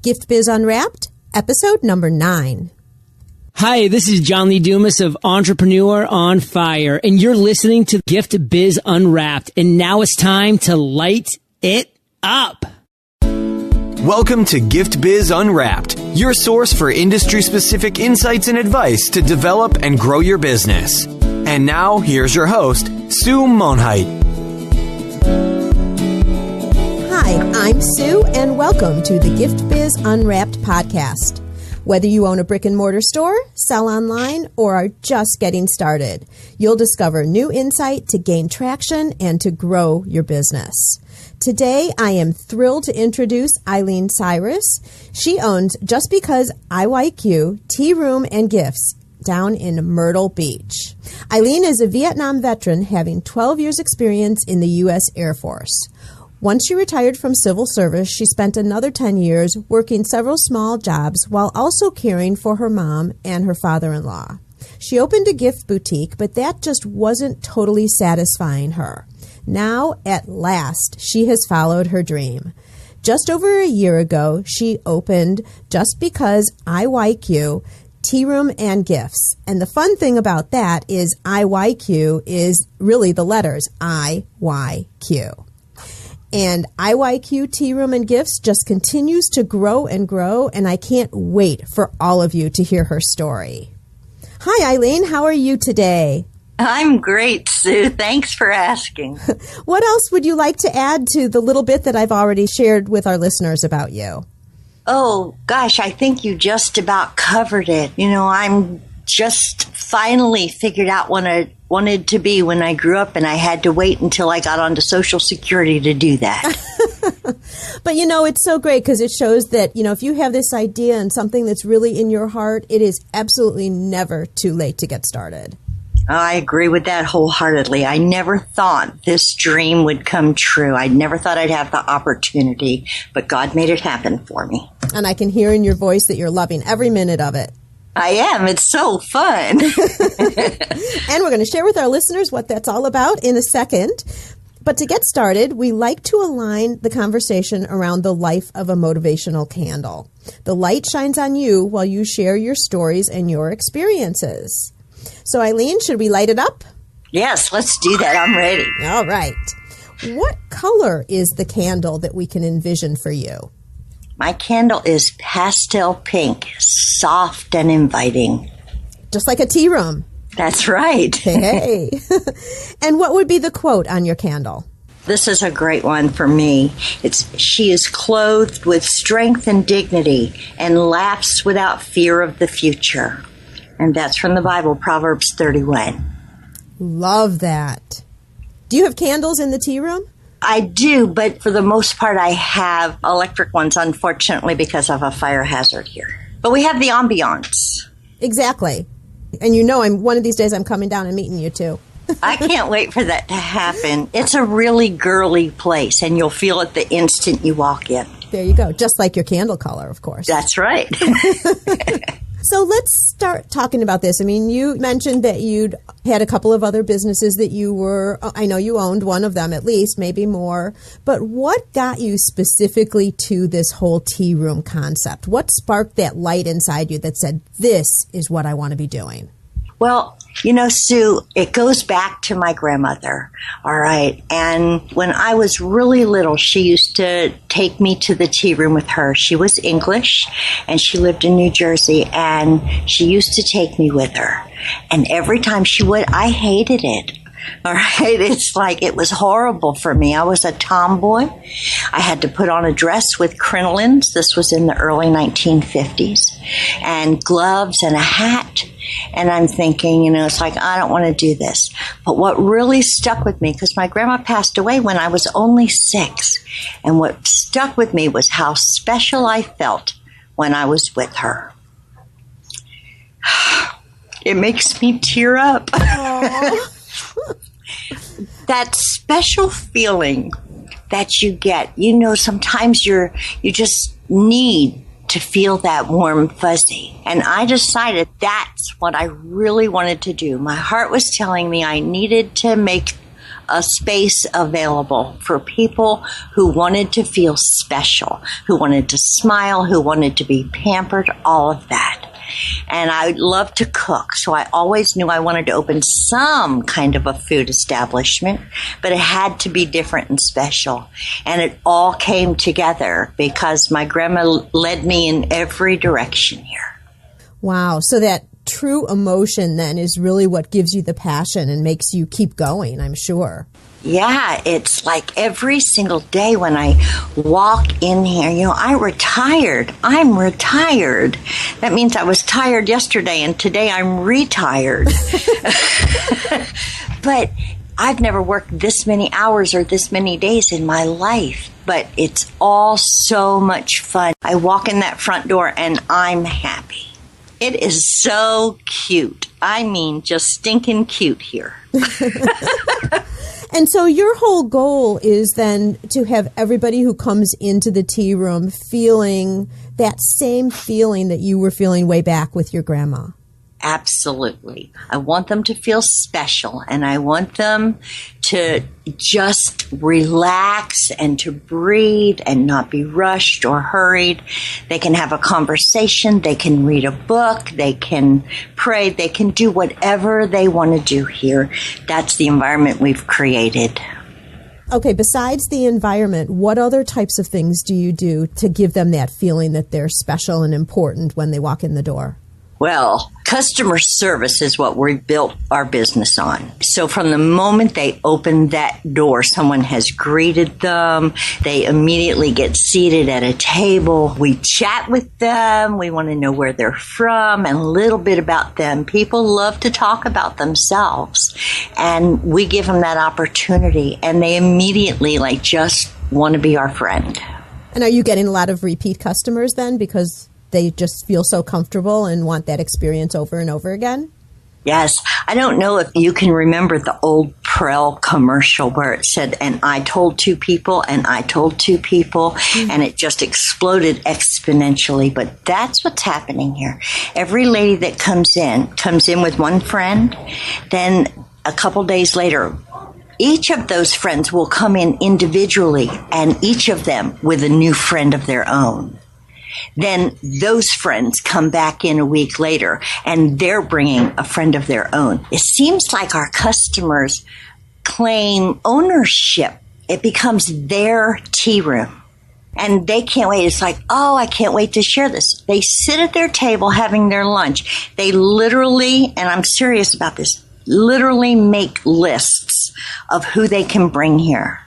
Gift Biz Unwrapped, episode number 9. Hi, this is John Lee Dumas of Entrepreneur on Fire, and you're listening to Gift Biz Unwrapped, and now it's time to light it up. Welcome to Gift Biz Unwrapped, your source for industry-specific insights and advice to develop and grow your business. And now, here's your host, Sue Monheit. Hi, I'm Sue, and welcome to the Gift Biz Unwrapped podcast. Whether you own a brick and mortar store, sell online, or are just getting started, you'll discover new insight to gain traction and to grow your business. Today, I am thrilled to introduce Eileen Cyrus. She owns Just Because IYQ Tea Room and Gifts down in Myrtle Beach. Eileen is a Vietnam veteran having 12 years experience in the U.S. Air Force. Once she retired from civil service, she spent another 10 years working several small jobs while also caring for her mom and her father-in-law. She opened a gift boutique, but that just wasn't totally satisfying her. Now, at last, she has followed her dream. Just over a year ago, she opened Just Because IYQ Tea Room and Gifts. And the fun thing about that is IYQ is really the letters IYQ. And IYQ Tea Room and Gifts just continues to grow, and I can't wait for all of you to hear her story. Hi, Eileen. How are you today? I'm great, Sue. Thanks for asking. What else would you like to add to the little bit that I've already shared with our listeners about you? Oh, gosh, I think you just about covered it. You know, I'm just finally figured out what I wanted to be when I grew up, and I had to wait until I got onto Social Security to do that. But, you know, it's so great because it shows that, you know, if you have this idea and something that's really in your heart, it is absolutely never too late to get started. I agree with that wholeheartedly. I never thought this dream would come true. I never thought I'd have the opportunity, but God made it happen for me. And I can hear in your voice that you're loving every minute of it. I am. It's so fun. And we're going to share with our listeners what that's all about in a second. But to get started, we like to align the conversation around the life of a motivational candle. The light shines on you while you share your stories and your experiences. So, Eileen, should we light it up? Yes, let's do that. I'm ready. All right. What color is the candle that we can envision for you? My candle is pastel pink, soft and inviting. Just like a tea room. That's right. Hey. And what would be the quote on your candle? This is a great one for me. She is clothed with strength and dignity and laughs without fear of the future. And that's from the Bible, Proverbs 31. Love that. Do you have candles in the tea room? I do, but for the most part, I have electric ones, unfortunately, because of a fire hazard here. But we have the ambiance. Exactly. And you know, one of these days I'm coming down and meeting you, too. I can't wait for that to happen. It's a really girly place, and you'll feel it the instant you walk in. There you go. Just like your candle color, of course. That's right. So let's start talking about this. I mean, you mentioned that you'd had a couple of other businesses that I know you owned one of them at least, maybe more. But what got you specifically to this whole tea room concept? What sparked that light inside you that said, this is what I want to be doing? Well, you know, Sue, it goes back to my grandmother, all right? And when I was really little, she used to take me to the tea room with her. She was English, and she lived in New Jersey, and she used to take me with her. And every time she would, I hated it. All right. It's like it was horrible for me. I was a tomboy. I had to put on a dress with crinolines. This was in the early 1950s, and gloves and a hat. And I'm thinking, you know, it's like, I don't want to do this. But what really stuck with me, because my grandma passed away when I was only 6, and what stuck with me was how special I felt when I was with her. It makes me tear up. That special feeling that you get, you know, sometimes you just need to feel that warm fuzzy. And I decided that's what I really wanted to do. My heart was telling me I needed to make a space available for people who wanted to feel special, who wanted to smile, who wanted to be pampered, all of that. And I love to cook, so I always knew I wanted to open some kind of a food establishment, but it had to be different and special. And it all came together because my grandma led me in every direction here. Wow. So that true emotion then is really what gives you the passion and makes you keep going, I'm sure. Yeah, it's like every single day when I walk in here, I'm retired. That means I was tired yesterday and today I'm retired. But I've never worked this many hours or this many days in my life. But it's all so much fun. I walk in that front door and I'm happy. It is so cute. I mean, just stinking cute here. And so your whole goal is then to have everybody who comes into the tea room feeling that same feeling that you were feeling way back with your grandma. Absolutely. I want them to feel special, and I want them to just relax and to breathe and not be rushed or hurried. They can have a conversation. They can read a book. They can pray. They can do whatever they want to do here. That's the environment we've created. Okay, besides the environment, what other types of things do you do to give them that feeling that they're special and important when they walk in the door? Well, customer service is what we built our business on. So from the moment they open that door, someone has greeted them. They immediately get seated at a table. We chat with them. We want to know where they're from and a little bit about them. People love to talk about themselves, and we give them that opportunity, and they immediately just want to be our friend. And are you getting a lot of repeat customers then because they just feel so comfortable and want that experience over and over again? Yes. I don't know if you can remember the old Prel commercial where it said, and I told two people, and I told two people, and it just exploded exponentially. But that's what's happening here. Every lady that comes in with one friend. Then a couple days later, each of those friends will come in individually, and each of them with a new friend of their own. Then those friends come back in a week later, and they're bringing a friend of their own. It seems like our customers claim ownership. It becomes their tea room, and they can't wait. It's like, oh, I can't wait to share this. They sit at their table having their lunch. They literally, and I'm serious about this, literally make lists of who they can bring here.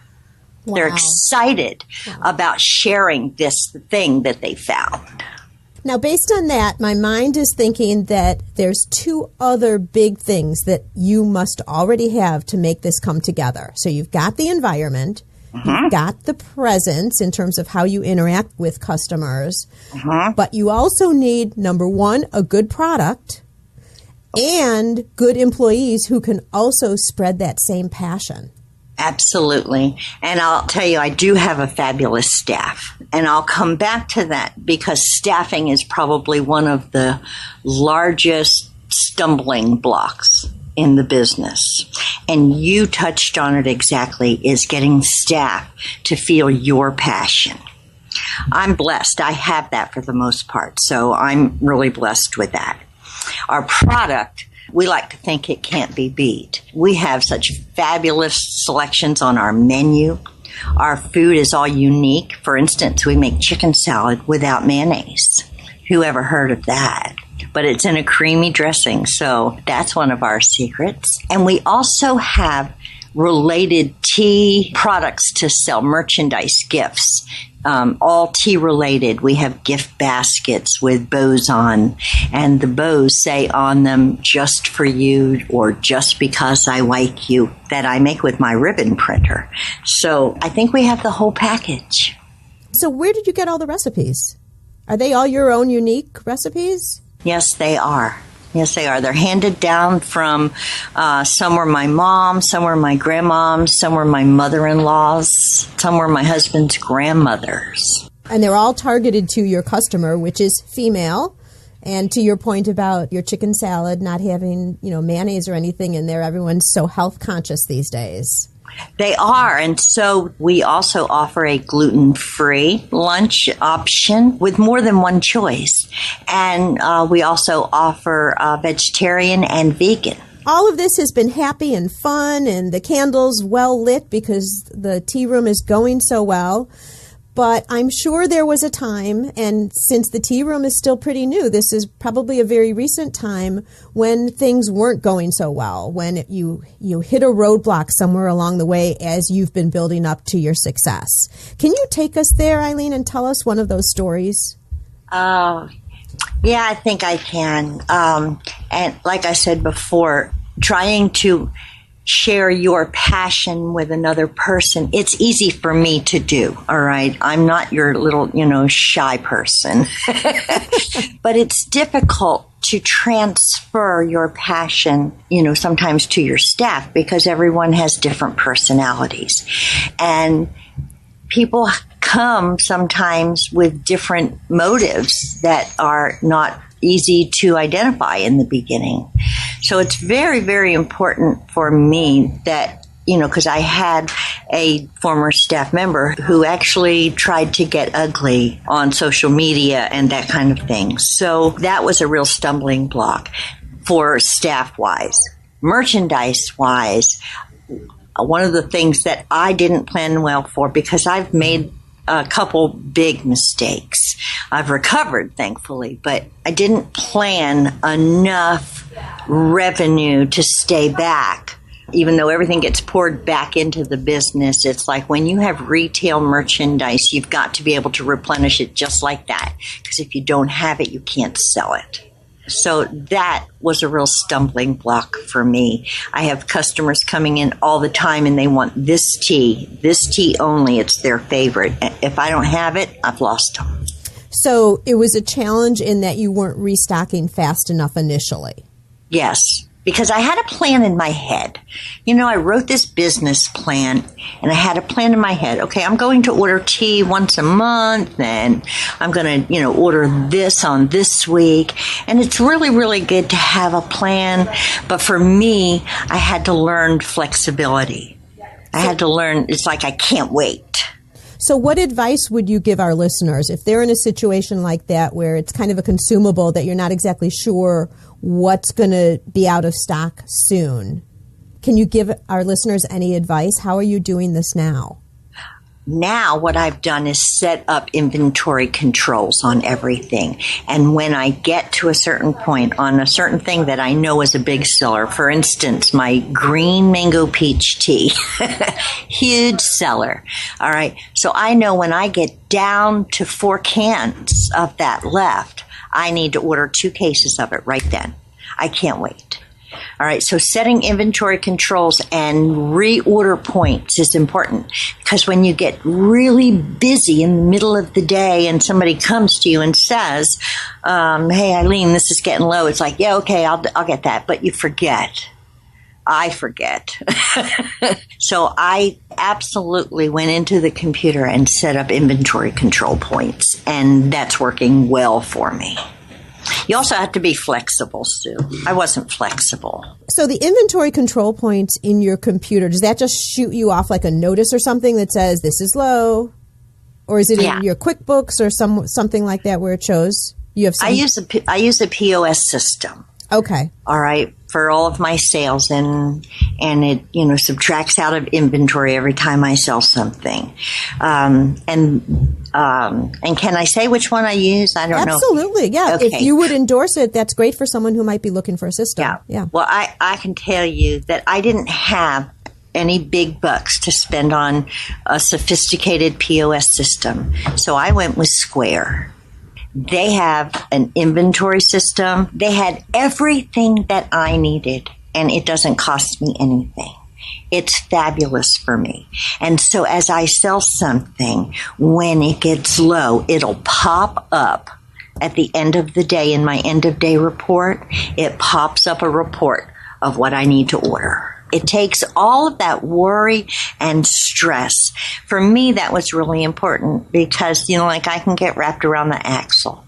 Wow. They're excited about sharing this thing that they found. Now, based on that, my mind is thinking that there's two other big things that you must already have to make this come together. So you've got the environment, you've got the presence in terms of how you interact with customers, but you also need, number one, a good product and good employees who can also spread that same passion. Absolutely. And I'll tell you, I do have a fabulous staff. And I'll come back to that because staffing is probably one of the largest stumbling blocks in the business. And you touched on it exactly, is getting staff to feel your passion. I'm blessed. I have that for the most part. So I'm really blessed with that. Our product, we like to think it can't be beat. We have such fabulous selections on our menu. Our food is all unique. For instance, we make chicken salad without mayonnaise. Who ever heard of that? But it's in a creamy dressing, so that's one of our secrets. And we also have related tea products to sell, merchandise, gifts. All tea related. We have gift baskets with bows on, and the bows say on them, just for you or just because IYQ, that I make with my ribbon printer. So I think we have the whole package. So where did you get all the recipes? Are they all your own unique recipes? Yes, they are. Yes, they are. They're handed down from, some were my mom, some were my grandmoms, some were my mother-in-laws, some were my husband's grandmothers. And they're all targeted to your customer, which is female. And to your point about your chicken salad not having, mayonnaise or anything in there, everyone's so health conscious these days. They are. And so we also offer a gluten-free lunch option with more than one choice. And we also offer vegetarian and vegan. All of this has been happy and fun, and the candles well lit because the tea room is going so well. But I'm sure there was a time, and since the tea room is still pretty new, this is probably a very recent time when things weren't going so well, when you hit a roadblock somewhere along the way as you've been building up to your success. Can you take us there, Eileen, and tell us one of those stories? Yeah, I think I can. And like I said before, trying to share your passion with another person, it's easy for me to do, all right? I'm not your little, shy person. But it's difficult to transfer your passion, sometimes to your staff because everyone has different personalities. And people come sometimes with different motives that are not easy to identify in the beginning. So it's very, very important for me that, because I had a former staff member who actually tried to get ugly on social media and that kind of thing. So that was a real stumbling block for staff-wise. Merchandise-wise, one of the things that I didn't plan well for, because I've made a couple big mistakes. I've recovered, thankfully, but I didn't plan enough revenue to stay back. Even though everything gets poured back into the business, it's like when you have retail merchandise, you've got to be able to replenish it just like that. Because if you don't have it, you can't sell it. So that was a real stumbling block for me. I have customers coming in all the time and they want this tea only. It's their favorite. If I don't have it, I've lost them. So it was a challenge in that you weren't restocking fast enough initially. Yes, because I had a plan in my head. I wrote this business plan and I had a plan in my head. Okay, I'm going to order tea once a month and I'm going to, order this on this week. And it's really, really good to have a plan. But for me, I had to learn flexibility. I had to learn, it's like I can't wait. So what advice would you give our listeners if they're in a situation like that where it's kind of a consumable that you're not exactly sure what's going to be out of stock soon? Can you give our listeners any advice? How are you doing this now? Now what I've done is set up inventory controls on everything. And when I get to a certain point on a certain thing that I know is a big seller, for instance, my green mango peach tea, huge seller. All right. So I know when I get down to 4 cans of that left, I need to order 2 cases of it right then. I can't wait. All right, so setting inventory controls and reorder points is important because when you get really busy in the middle of the day and somebody comes to you and says, hey, Eileen, this is getting low. It's like, yeah, okay, I'll get that. But you forget. I forget. So I absolutely went into the computer and set up inventory control points, and that's working well for me. You also have to be flexible, Sue. I wasn't flexible. So the inventory control points in your computer, does that just shoot you off like a notice or something that says this is low? Or is it in your QuickBooks or something like that where it shows you have some? I use a POS system. Okay. All right. For all of my sales, and it subtracts out of inventory every time I sell something. And can I say which one I use? I don't know. Absolutely, yeah. Okay. If you would endorse it, that's great for someone who might be looking for a system. Yeah. Well, I can tell you that I didn't have any big bucks to spend on a sophisticated POS system, so I went with Square. They have an inventory system. They had everything that I needed, and it doesn't cost me anything. It's fabulous for me. And so as I sell something, when it gets low, it'll pop up at the end of the day in my end of day report. It pops up a report of what I need to order. It takes all of that worry and stress. For me, that was really important because, I can get wrapped around the axle.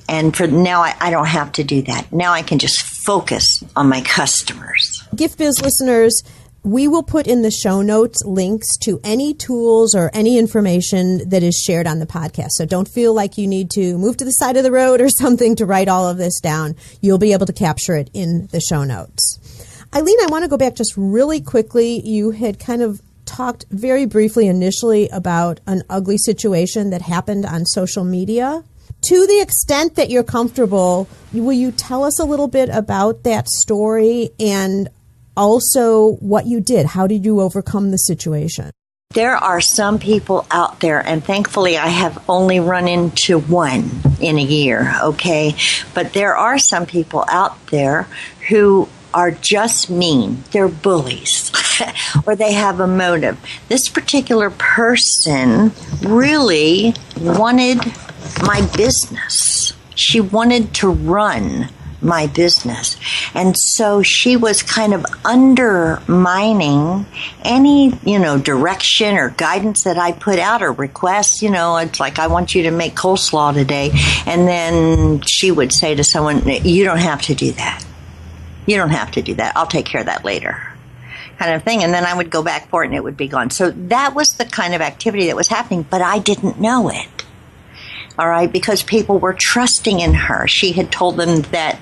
And for now, I don't have to do that. Now I can just focus on my customers. Gift Biz listeners, We will put in the show notes links to any tools or any information that is shared on the podcast. So don't feel like you need to move to the side of the road or something to write all of this down. You'll be able to capture it in the show notes. Eileen, I want to go back just really quickly. You had kind of talked very briefly initially about an ugly situation that happened on social media. To the extent that you're comfortable, will you tell us a little bit about that story and also what you did? How did you overcome the situation? There are some people out there, and thankfully I have only run into one in a year, okay? But there are some people out there who are just mean. They're bullies, or they have a motive. This particular person really wanted my business. She wanted to run my business. And so she was kind of undermining any, direction or guidance that I put out or requests. It's like, I want you to make coleslaw today. And then she would say to someone, you don't have to do that. You don't have to do that. I'll take care of that later, kind of thing. And then I would go back for it and it would be gone. So that was the kind of activity that was happening, but I didn't know it. All right, because people were trusting in her. She had told them that,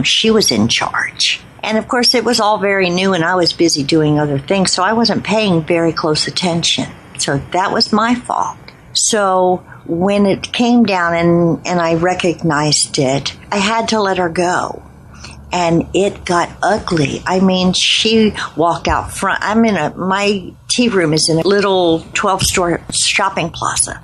she was in charge. And of course, it was all very new and I was busy doing other things, so I wasn't paying very close attention. So that was my fault. So when it came down and I recognized it, I had to let her go. And it got ugly. I mean, she walked out front. My tea room is in a little 12-store shopping plaza.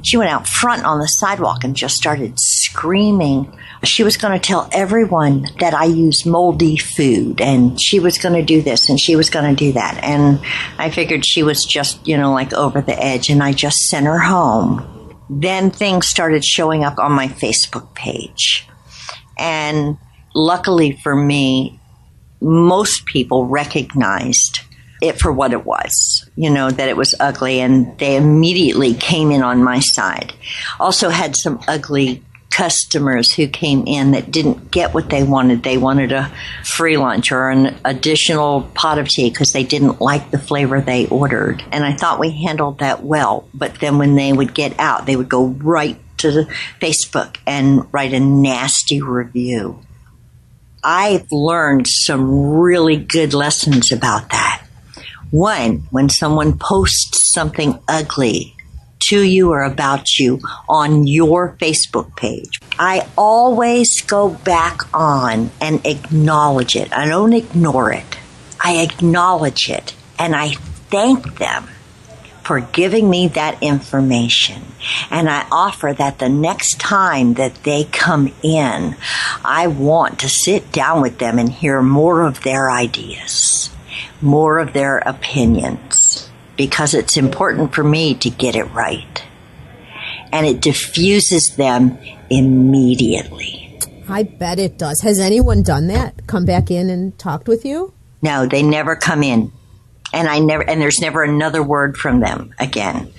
She went out front on the sidewalk and just started screaming. She was going to tell everyone that I use moldy food, and she was going to do this and she was going to do that. And I figured she was just, like over the edge, and I just sent her home. Then things started showing up on my Facebook page. And luckily for me, most people recognized it for what it was, that it was ugly, and they immediately came in on my side. Also had some ugly customers who came in that didn't get what they wanted. They wanted a free lunch or an additional pot of tea because they didn't like the flavor they ordered. And I thought we handled that well. But then when they would get out, they would go right to the Facebook and write a nasty review. I've learned some really good lessons about that. One, when someone posts something ugly to you or about you on your Facebook page, I always go back on and acknowledge it. I don't ignore it. I acknowledge it, and I thank them for giving me that information. And I offer that the next time that they come in, I want to sit down with them and hear more of their ideas, more of their opinions, because it's important for me to get it right. And it diffuses them immediately. I bet it does. Has anyone done that? Come back in and talked with you? No, they never come in. And there's never another word from them again.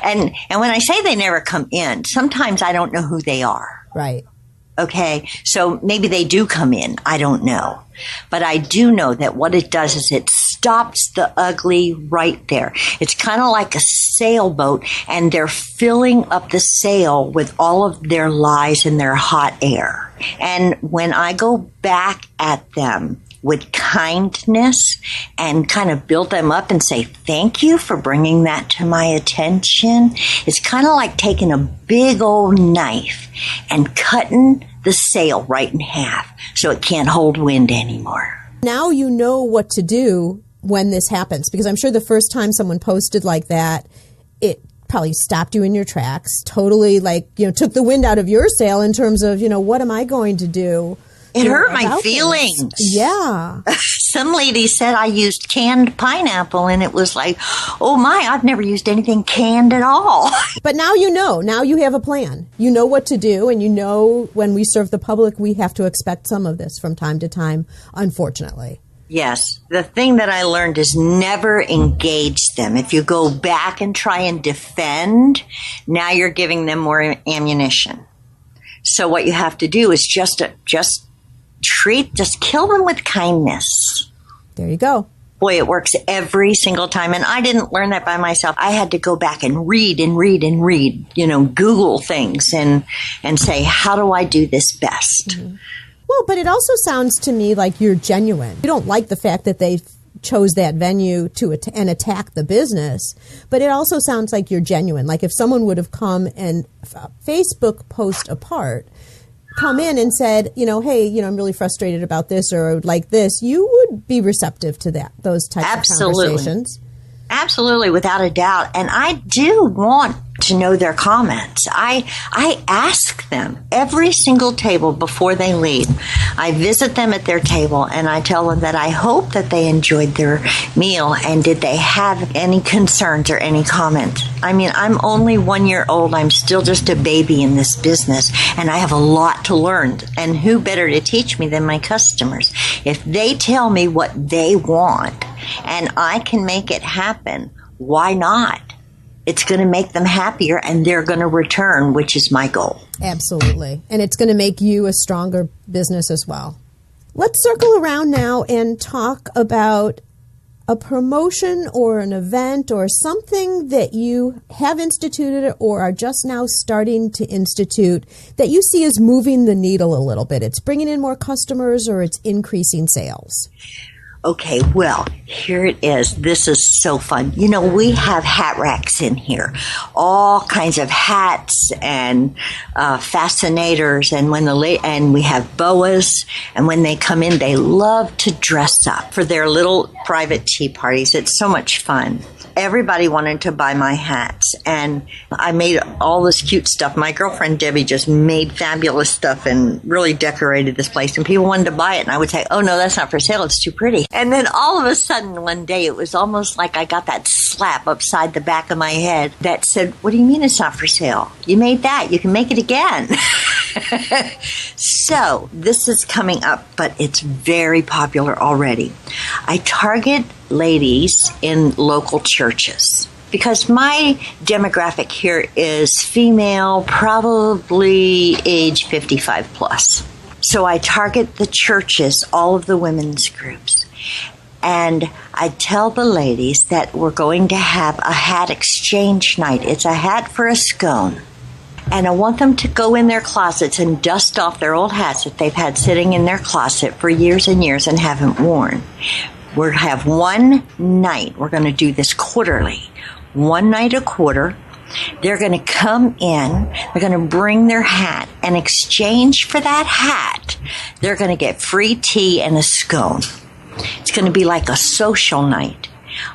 And when I say they never come in, sometimes I don't know who they are. Right. Okay. So maybe they do come in. I don't know. But I do know that what it does is it stops the ugly right there. It's kind of like a sailboat, and they're filling up the sail with all of their lies and their hot air. And when I go back at them with kindness and kind of build them up and say, thank you for bringing that to my attention, it's kind of like taking a big old knife and cutting the sail right in half so it can't hold wind anymore. Now you know what to do when this happens, because I'm sure the first time someone posted like that, it probably stopped you in your tracks, totally took the wind out of your sail in terms of, what am I going to do? It hurt my feelings. This? Yeah. Some lady said I used canned pineapple, and it was like, oh my, I've never used anything canned at all. But now you know. Now you have a plan. You know what to do, and you know when we serve the public, we have to expect some of this from time to time, unfortunately. Yes. The thing that I learned is never engage them. If you go back and try and defend, now you're giving them more ammunition. So what you have to do is just kill them with kindness. There you go. Boy, it works every single time. And I didn't learn that by myself. I had to go back and read, Google things and say, how do I do this best? Mm-hmm. Well, but it also sounds to me like you're genuine. You don't like the fact that they chose that venue and attack the business, but it also sounds like you're genuine. Like if someone would have come and Facebook post apart, come in and said, hey, I'm really frustrated about this or like this, you would be receptive to those types of conversations. Absolutely, without a doubt. And I do want to know their comments. I ask them every single table before they leave. I visit them at their table and I tell them that I hope that they enjoyed their meal and did they have any concerns or any comments. I mean, I'm only 1 year old. I'm still just a baby in this business and I have a lot to learn. And who better to teach me than my customers? If they tell me what they want and I can make it happen, why not? It's going to make them happier and they're going to return, which is my goal. Absolutely. And it's going to make you a stronger business as well. Let's circle around now and talk about a promotion or an event or something that you have instituted or are just now starting to institute that you see as moving the needle a little bit. It's bringing in more customers or it's increasing sales. Okay, well, here it is. This is so fun. We have hat racks in here, all kinds of hats and fascinators, and and we have boas. And when they come in, they love to dress up for their little private tea parties. It's so much fun. Everybody wanted to buy my hats, and I made all this cute stuff. My girlfriend Debbie just made fabulous stuff and really decorated this place, and people wanted to buy it, and I would say, oh no, that's not for sale, it's too pretty. And then all of a sudden one day it was almost like I got that slap upside the back of my head that said, what do you mean it's not for sale? You made that, you can make it again. So this is coming up, but it's very popular already. I target ladies in local churches because my demographic here is female, probably age 55 plus. So I target the churches, all of the women's groups. And I tell the ladies that we're going to have a hat exchange night. It's a hat for a scone. And I want them to go in their closets and dust off their old hats that they've had sitting in their closet for years and years and haven't worn. We'll have one night. We're going to do this quarterly. One night a quarter. They're going to come in. They're going to bring their hat. And exchange for that hat, they're going to get free tea and a scone. It's going to be like a social night.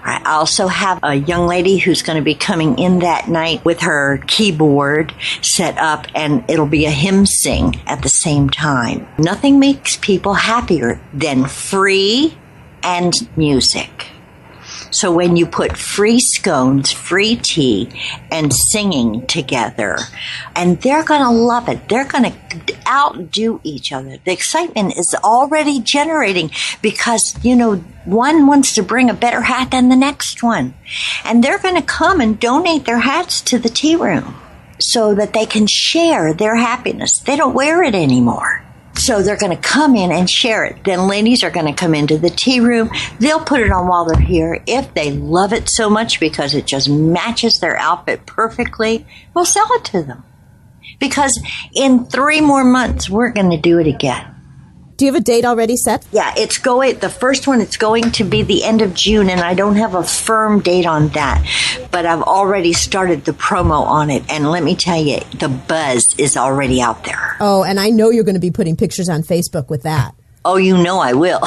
I also have a young lady who's going to be coming in that night with her keyboard set up, and it'll be a hymn sing at the same time. Nothing makes people happier than free and music. So when you put free scones, free tea, and singing together, and they're going to love it. They're going to outdo each other. The excitement is already generating because, one wants to bring a better hat than the next one. And they're going to come and donate their hats to the tea room so that they can share their happiness. They don't wear it anymore. So they're going to come in and share it. Then ladies are going to come into the tea room. They'll put it on while they're here. If they love it so much because it just matches their outfit perfectly, we'll sell it to them. Because in 3 more months, we're going to do it again. Do you have a date already set? Yeah, the first one, it's going to be the end of June, and I don't have a firm date on that. But I've already started the promo on it, and let me tell you, the buzz is already out there. Oh, and I know you're going to be putting pictures on Facebook with that. Oh, I will.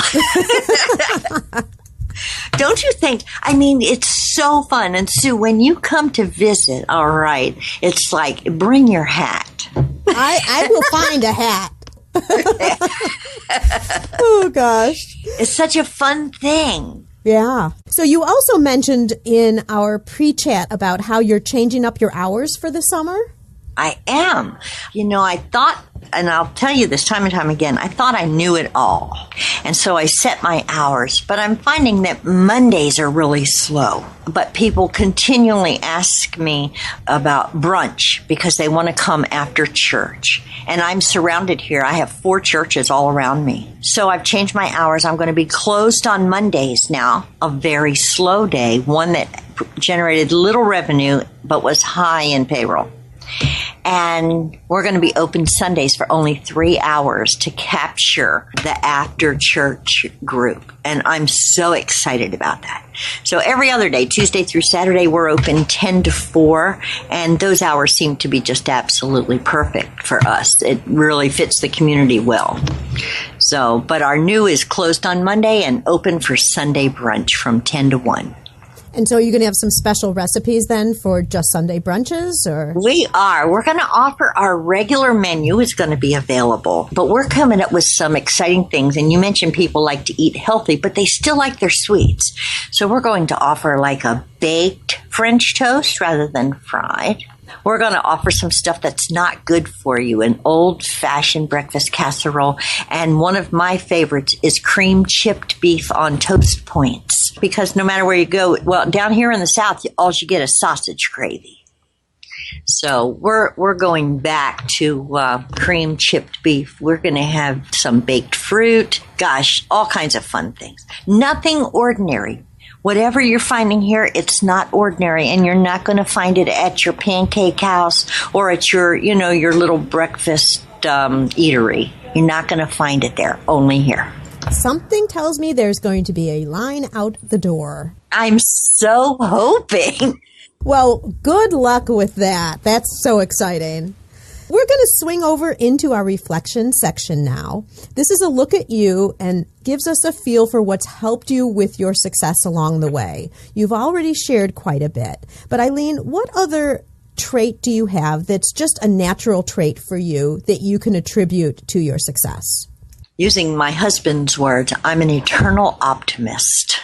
Don't you think? I mean, it's so fun. And Sue, when you come to visit, all right, it's like, bring your hat. I will find a hat. Oh, gosh. It's such a fun thing. Yeah. So you also mentioned in our pre-chat about how you're changing up your hours for the summer. I am. I thought and I'll tell you this time and time again, I thought I knew it all. And so I set my hours, but I'm finding that Mondays are really slow. But people continually ask me about brunch because they want to come after church. And I'm surrounded here. I have 4 churches all around me. So I've changed my hours. I'm going to be closed on Mondays now, a very slow day, one that generated little revenue but was high in payroll. And we're going to be open Sundays for only 3 hours to capture the after church group. And I'm so excited about that. So every other day, Tuesday through Saturday, we're open 10 to 4. And those hours seem to be just absolutely perfect for us. It really fits the community well. So, but our new is closed on Monday and open for Sunday brunch from 10 to 1. And so you're going to have some special recipes then for just Sunday brunches, or? We are. We're going to offer our regular menu is going to be available, but we're coming up with some exciting things. And you mentioned people like to eat healthy, but they still like their sweets. So we're going to offer like a baked French toast rather than fried. We're going to offer some stuff that's not good for you, an old-fashioned breakfast casserole. And one of my favorites is cream chipped beef on toast points. Because no matter where you go, well, down here in the South, all you get is sausage gravy. So we're going back to cream chipped beef. We're going to have some baked fruit. Gosh, all kinds of fun things. Nothing ordinary. Whatever you're finding here, it's not ordinary, and you're not going to find it at your pancake house or at your, your little breakfast eatery. You're not going to find it there, only here. Something tells me there's going to be a line out the door. I'm so hoping. Well, good luck with that. That's so exciting. We're going to swing over into our reflection section now. This is a look at you and gives us a feel for what's helped you with your success along the way. You've already shared quite a bit. But Eileen, what other trait do you have that's just a natural trait for you that you can attribute to your success? Using my husband's words, I'm an eternal optimist.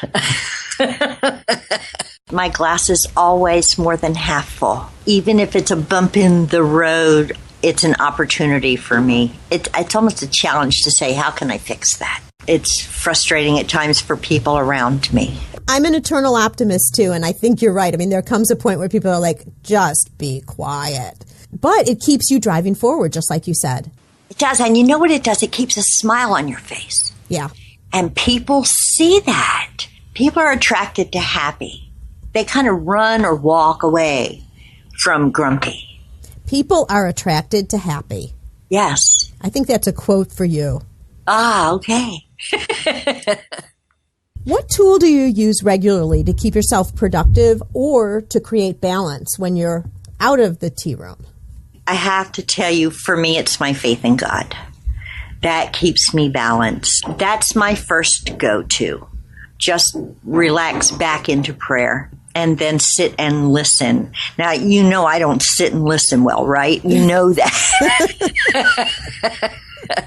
My glass is always more than half full. Even if it's a bump in the road, it's an opportunity for me. It's almost a challenge to say, how can I fix that? It's frustrating at times for people around me. I'm an eternal optimist too, and I think you're right. I mean, there comes a point where people are like, just be quiet. But it keeps you driving forward, just like you said. It does, and you know what it does? It keeps a smile on your face. Yeah. And people see that. People are attracted to happy. They kind of run or walk away from grumpy. People are attracted to happy. Yes. I think that's a quote for you. Ah, okay. What tool do you use regularly to keep yourself productive or to create balance when you're out of the tea room? I have to tell you, for me, it's my faith in God. That keeps me balanced. That's my first go-to. Just relax back into prayer and then sit and listen. Now, you know I don't sit and listen well, right? You know that.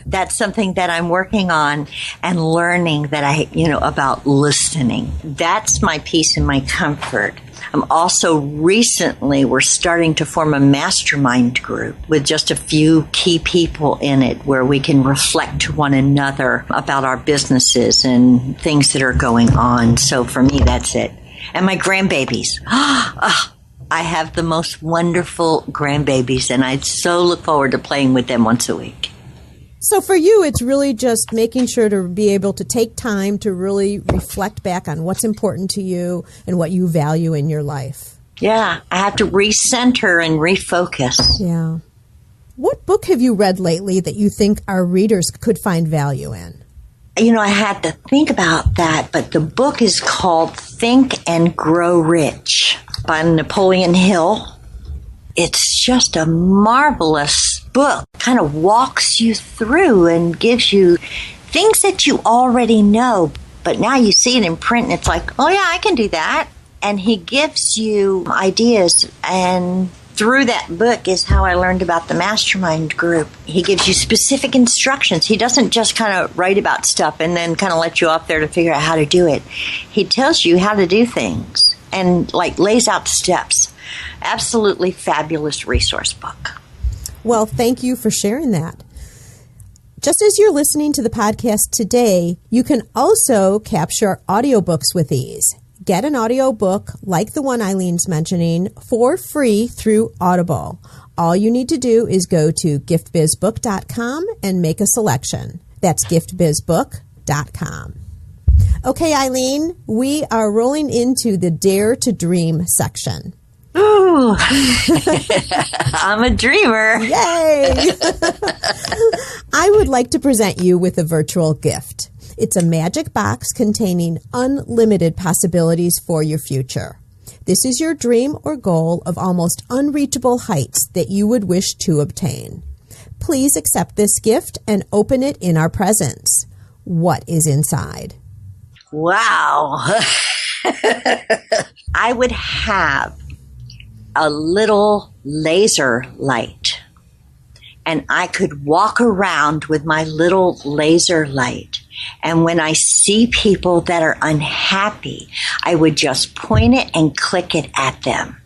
That's something that I'm working on and learning that about listening. That's my peace and my comfort. I'm also we're starting to form a mastermind group with just a few key people in it where we can reflect to one another about our businesses and things that are going on. So for me, that's it. And my grandbabies. I have the most wonderful grandbabies, and I so look forward to playing with them once a week. So for you, it's really just making sure to be able to take time to really reflect back on what's important to you and what you value in your life. Yeah, I have to recenter and refocus. Yeah. What book have you read lately that you think our readers could find value in? I had to think about that, but the book is called Think and Grow Rich by Napoleon Hill. It's just a marvelous book. Kind of walks you through and gives you things that you already know, but now you see it in print and it's like, oh yeah, I can do that. And he gives you ideas, and through that book is how I learned about the mastermind group. He gives you specific instructions. He doesn't just kind of write about stuff and then kind of let you off there to figure out how to do it. He tells you how to do things and lays out steps. Absolutely fabulous resource book. Well, thank you for sharing that. Just as you're listening to the podcast today, you can also capture audiobooks with ease. Get an audiobook like the one Eileen's mentioning for free through Audible. All you need to do is go to giftbizbook.com and make a selection. That's giftbizbook.com. Okay, Eileen, we are rolling into the Dare to Dream section. Ooh, I'm a dreamer. Yay! I would like to present you with a virtual gift. It's a magic box containing unlimited possibilities for your future. This is your dream or goal of almost unreachable heights that you would wish to obtain. Please accept this gift and open it in our presence. What is inside? Wow. I would have a little laser light, and I could walk around with my little laser light. And when I see people that are unhappy, I would just point it and click it at them.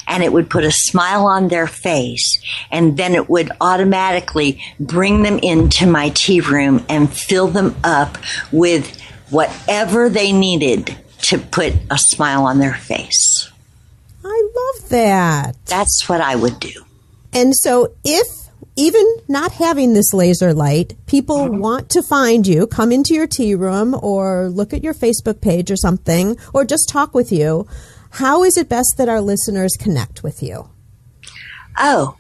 And it would put a smile on their face, and then it would automatically bring them into my tea room and fill them up with whatever they needed to put a smile on their face. I love that. That's what I would do. And so if even not having this laser light, people want to find you, come into your tea room or look at your Facebook page or something, or just talk with you, how is it best that our listeners connect with you? I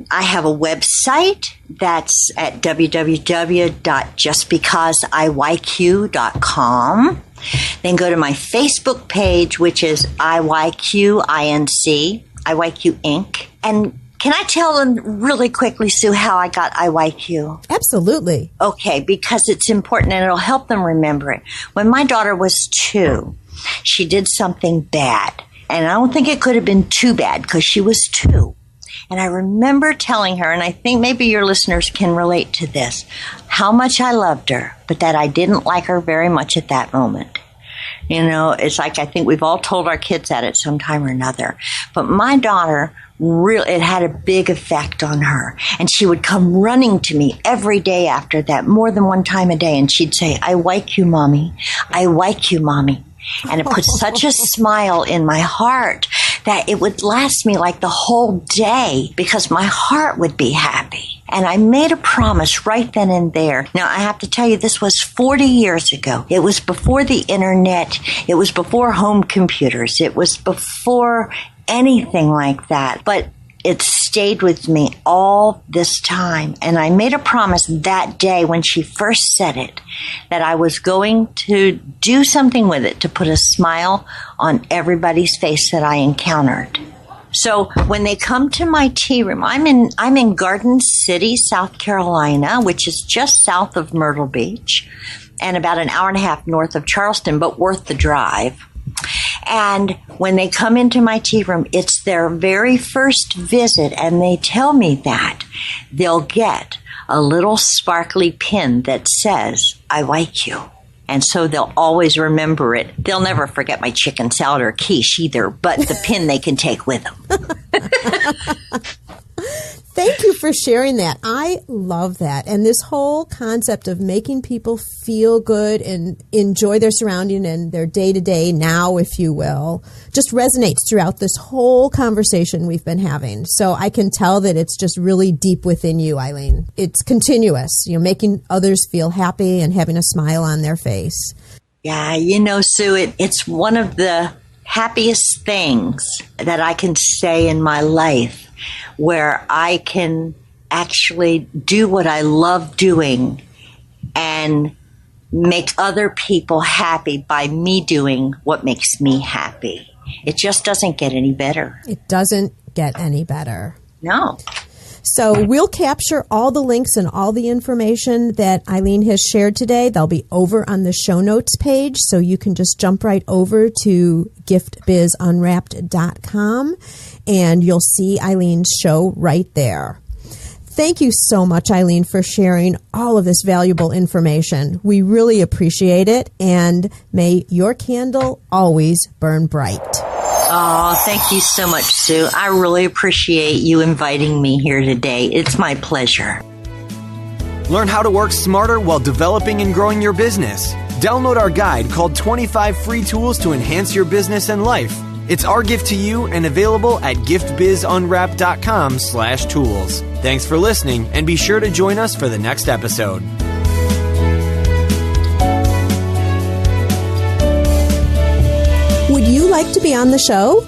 have a website that's at www.justbecauseiYQ.com. Then go to my Facebook page, which is IYQ Inc. And can I tell them really quickly, Sue, how I got IYQ? Absolutely. Okay, because it's important and it'll help them remember it. When my daughter was 2, she did something bad. And I don't think it could have been too bad because she was 2. And I remember telling her, and I think maybe your listeners can relate to this, how much I loved her, but that I didn't like her very much at that moment. You know, it's like I think we've all told our kids that at some time or another. But my daughter, it had a big effect on her. And she would come running to me every day after that, more than one time a day. And she'd say, I like you, Mommy. I like you, Mommy. And it put such a smile in my heart that it would last me like the whole day because my heart would be happy. And I made a promise right then and there. Now, I have to tell you, this was 40 years ago. It was before the internet. It was before home computers. It was before anything like that. But it stayed with me all this time. And I made a promise that day when she first said it, that I was going to do something with it to put a smile on everybody's face that I encountered. So when they come to my tea room, I'm in Garden City, South Carolina, which is just south of Myrtle Beach and about an hour and a half north of Charleston, but worth the drive. And when they come into my tea room, it's their very first visit, and they tell me that they'll get a little sparkly pin that says, I like you. And so they'll always remember it. They'll never forget my chicken salad or quiche either, but the pin they can take with them. Thank you for sharing that. I love that. And this whole concept of making people feel good and enjoy their surrounding and their day-to-day now, if you will, just resonates throughout this whole conversation we've been having. So I can tell that it's just really deep within you, Eileen. It's continuous, making others feel happy and having a smile on their face. Yeah, Sue, it's one of the happiest things that I can say in my life, where I can actually do what I love doing and make other people happy by me doing what makes me happy. It just doesn't get any better. It doesn't get any better. No. So we'll capture all the links and all the information that Eileen has shared today. They'll be over on the show notes page, so you can just jump right over to giftbizunwrapped.com, and you'll see Eileen's show right there. Thank you so much, Eileen, for sharing all of this valuable information. We really appreciate it, and may your candle always burn bright. Oh, thank you so much, Sue. I really appreciate you inviting me here today. It's my pleasure. Learn how to work smarter while developing and growing your business. Download our guide called 25 Free Tools to Enhance Your Business and Life. It's our gift to you and available at giftbizunwrapped.com/tools. Thanks for listening, and be sure to join us for the next episode. Would you like to be on the show?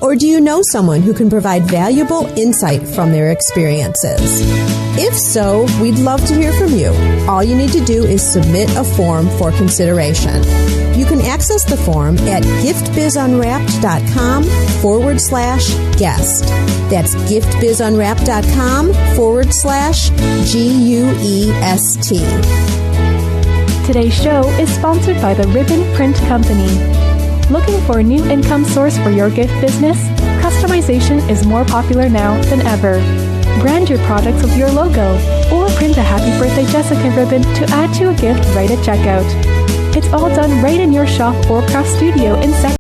Or do you know someone who can provide valuable insight from their experiences? If so, we'd love to hear from you. All you need to do is submit a form for consideration. You can access the form at giftbizunwrapped.com/guest. That's giftbizunwrapped.com/GUEST. Today's show is sponsored by the Ribbon Print Company. Looking for a new income source for your gift business? Customization is more popular now than ever. Brand your products with your logo, or print a Happy Birthday Jessica ribbon to add to a gift right at checkout. It's all done right in your shop or craft studio in seconds.